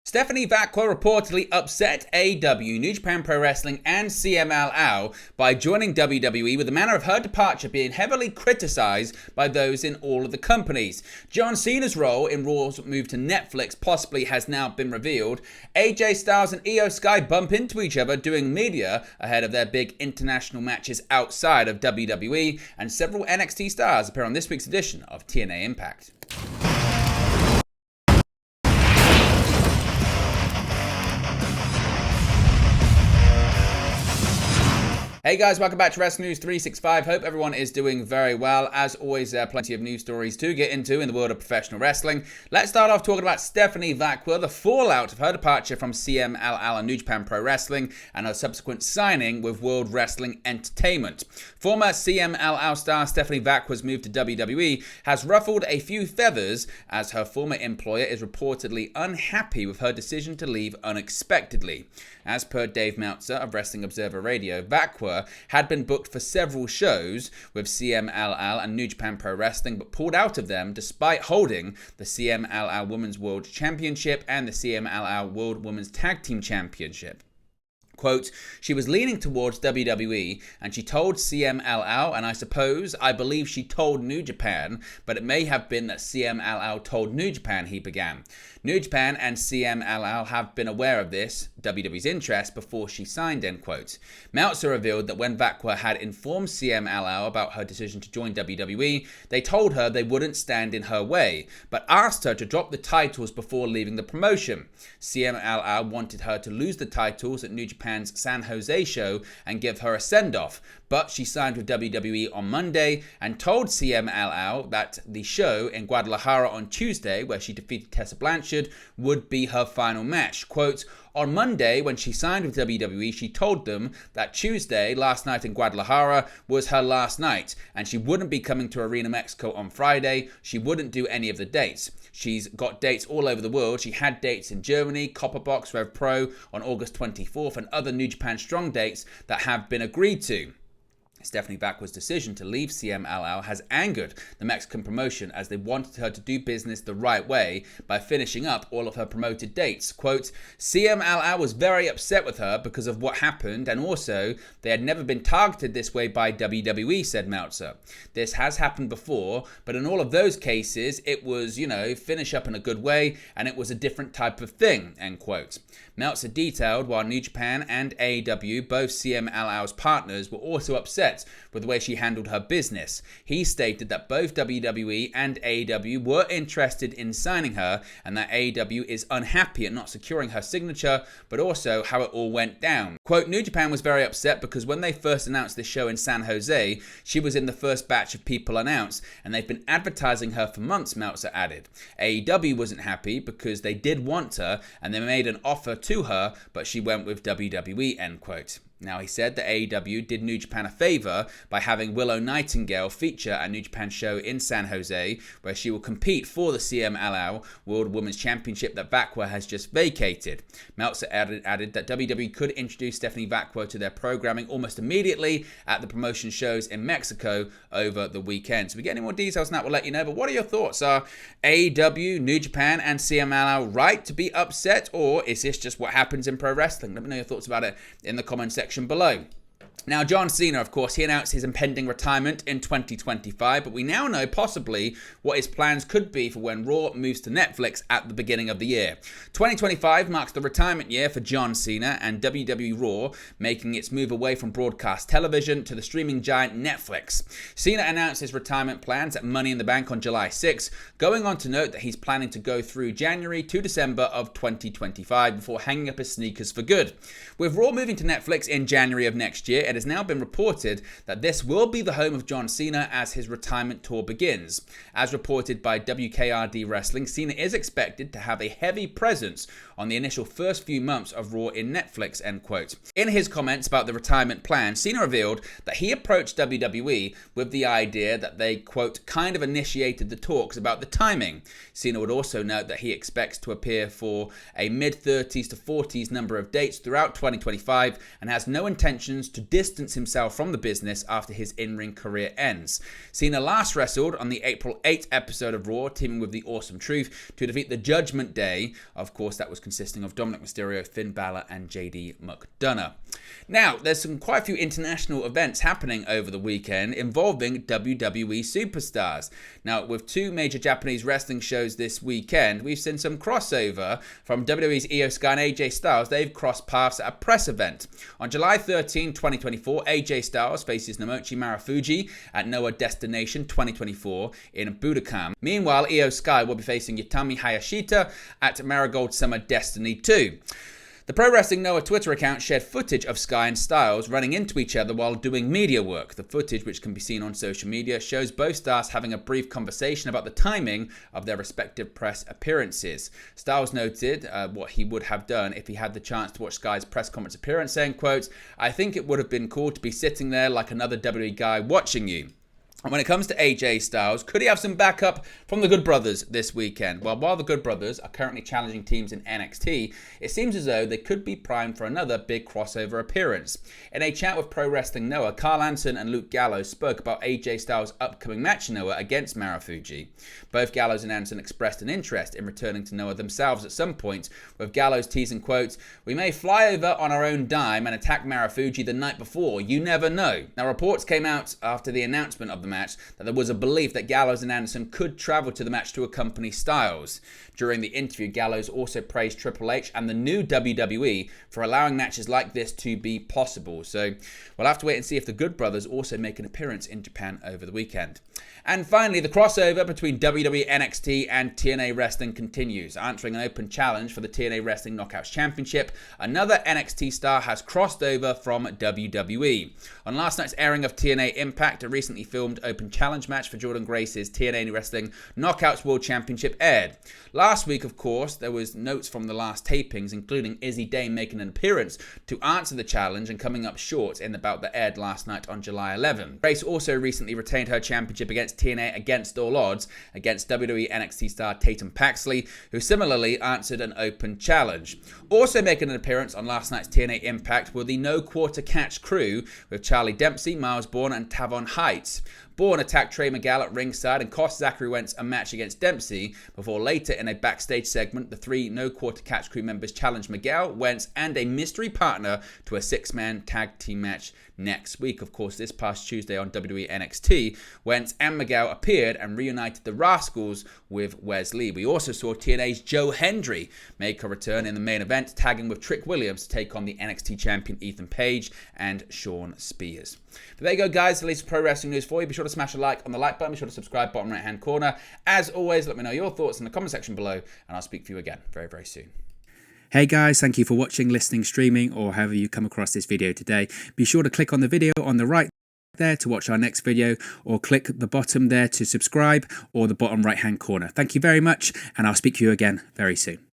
Stephanie Vaquer reportedly upset AEW, New Japan Pro Wrestling, and CMLL by joining WWE, with the manner of her departure being heavily criticized by those in all of the companies. John Cena's role in Raw's move to Netflix possibly has now been revealed. AJ Styles and Io Sky bump into each other doing media ahead of their big international matches outside of WWE, and several NXT stars appear on this week's edition of TNA Impact. Hey guys, welcome back to Wrestling News 365. Hope everyone is doing very well. As always, there are plenty of news stories to get into in the world of professional wrestling. Let's start off talking about Stephanie Vaquer, the fallout of her departure from CMLL and New Japan Pro Wrestling, and her subsequent signing with World Wrestling Entertainment. Former CMLL star Stephanie Vaquer's move to WWE has ruffled a few feathers, as her former employer is reportedly unhappy with her decision to leave unexpectedly. As per Dave Meltzer of Wrestling Observer Radio, Vaquer had been booked for several shows with CMLL and New Japan Pro Wrestling, but pulled out of them despite holding the CMLL Women's World Championship and the CMLL World Women's Tag Team Championship. Quote, she was leaning towards WWE and she told CMLL, and I believe she told New Japan, but it may have been that CMLL told New Japan, he began. New Japan and CMLL have been aware of this, WWE's interest, before she signed, end quote. Meltzer revealed that when Vaquer had informed CMLL about her decision to join WWE, they told her they wouldn't stand in her way, but asked her to drop the titles before leaving the promotion. CMLL wanted her to lose the titles at New Japan's San Jose show and give her a send-off, but she signed with WWE on Monday and told CMLL that the show in Guadalajara on Tuesday, where she defeated Tessa Blanchard, would be her final match. Quote, on Monday, when she signed with WWE, she told them that Tuesday, last night in Guadalajara, was her last night, and she wouldn't be coming to Arena Mexico on Friday. She wouldn't do any of the dates. She's got dates all over the world. She had dates in Germany, Copperbox, Rev Pro on August 24th, and other New Japan Strong dates that have been agreed to. Stephanie Vaquer's decision to leave CMLL has angered the Mexican promotion, as they wanted her to do business the right way by finishing up all of her promoted dates. Quote, CMLL was very upset with her because of what happened, and also they had never been targeted this way by WWE, said Meltzer. This has happened before, but in all of those cases, it was, finish up in a good way, and it was a different type of thing, end quote. Meltzer detailed while New Japan and AEW, both CMLL's partners, were also upset with the way she handled her business. He stated that both WWE and AEW were interested in signing her, and that AEW is unhappy at not securing her signature, but also how it all went down. Quote, New Japan was very upset because when they first announced this show in San Jose, she was in the first batch of people announced, and they've been advertising her for months, Meltzer added. AEW wasn't happy because they did want her, and they made an offer to her, but she went with WWE, end quote. Now, he said that AEW did New Japan a favor by having Willow Nightingale feature a New Japan show in San Jose, where she will compete for the CMLL World Women's Championship that Vaquer has just vacated. Meltzer added that WWE could introduce Stephanie Vaquer to their programming almost immediately at the promotion shows in Mexico over the weekend. So if we get any more details on that, we'll let you know. But what are your thoughts? Are AEW, New Japan, and CMLL right to be upset, or is this just what happens in pro wrestling? Let me know your thoughts about it in the comment section below. Now, John Cena, of course, he announced his impending retirement in 2025, but we now know possibly what his plans could be for when Raw moves to Netflix at the beginning of the year. 2025 marks the retirement year for John Cena, and WWE Raw making its move away from broadcast television to the streaming giant Netflix. Cena announced his retirement plans at Money in the Bank on July 6, going on to note that he's planning to go through January to December of 2025 before hanging up his sneakers for good. With Raw moving to Netflix in January of next year, it has now been reported that this will be the home of John Cena as his retirement tour begins. As reported by WKRD Wrestling, Cena is expected to have a heavy presence on the initial first few months of Raw in Netflix, end quote. In his comments about the retirement plan, Cena revealed that he approached WWE with the idea that they, quote, kind of initiated the talks about the timing. Cena would also note that he expects to appear for a mid-30s to 40s number of dates throughout 2025 and has no intentions to to distance himself from the business after his in-ring career ends. Cena last wrestled on the April 8th episode of Raw, teaming with the Awesome Truth to defeat the Judgment Day. Of course, that was consisting of Dominic Mysterio, Finn Balor, and JD McDonough. Now, there's quite a few international events happening over the weekend involving WWE superstars. Now, with two major Japanese wrestling shows this weekend, we've seen some crossover from WWE's Io Sky and AJ Styles. They've crossed paths at a press event. On July 13, 2024, AJ Styles faces Naomichi Marufuji at Noah Destination 2024 in Budokan. Meanwhile, Io Sky will be facing Yutami Hayashita at Marigold Summer Destiny 2. The Pro Wrestling Noah Twitter account shared footage of Sky and Styles running into each other while doing media work. The footage, which can be seen on social media, shows both stars having a brief conversation about the timing of their respective press appearances. Styles noted what he would have done if he had the chance to watch Sky's press conference appearance, saying, quote, "I think it would have been cool to be sitting there like another WWE guy watching you." And when it comes to AJ Styles, could he have some backup from the Good Brothers this weekend? Well, while the Good Brothers are currently challenging teams in NXT, it seems as though they could be primed for another big crossover appearance. In a chat with Pro Wrestling Noah, Carl Anderson and Luke Gallows spoke about AJ Styles' upcoming match Noah against Marufuji. Both Gallows and Anderson expressed an interest in returning to Noah themselves at some point, with Gallows teasing, quote, "We may fly over on our own dime and attack Marufuji the night before. You never know." Now, reports came out after the announcement of the match that there was a belief that Gallows and Anderson could travel to the match to accompany Styles. During the interview, Gallows also praised Triple H and the new WWE for allowing matches like this to be possible. So we'll have to wait and see if the Good Brothers also make an appearance in Japan over the weekend. And finally, the crossover between WWE NXT and TNA Wrestling continues. Answering an open challenge for the TNA Wrestling Knockouts Championship, another NXT star has crossed over from WWE. On last night's airing of TNA Impact, a recently filmed open challenge match for Jordan Grace's TNA Wrestling Knockouts World Championship aired. Last week, of course, there was notes from the last tapings, including Izzy Dame making an appearance to answer the challenge and coming up short in the bout that aired last night on July 11. Grace also recently retained her championship against TNA Against All Odds against WWE NXT star Tatum Paxley, who similarly answered an open challenge. Also making an appearance on last night's TNA Impact were the No Quarter Catch crew with Charlie Dempsey, Miles Bourne and Tavon Heights. Bourne attacked Trey Miguel at ringside and cost Zachary Wentz a match against Dempsey before later in a backstage segment, the three No Quarter Catch crew members challenged Miguel, Wentz and a mystery partner to a six-man tag team match next week. Of course, this past Tuesday on WWE NXT, Wentz and Miguel appeared and reunited the Rascals with Wesley. We also saw TNA's Joe Hendry make a return in the main event, tagging with Trick Williams to take on the NXT champion Ethan Page and Sean Spears. But there you go, guys. The latest pro wrestling news for you. Be sure to smash a like on the like button. Be sure to subscribe, bottom right hand corner. As always, let me know your thoughts in the comment section below, and I'll speak to you again very, very soon. Hey guys, thank you for watching, listening, streaming, or however you come across this video today. Be sure to click on the video on the right there to watch our next video, or click the bottom there to subscribe, or the bottom right hand corner. Thank you very much, and I'll speak to you again very soon.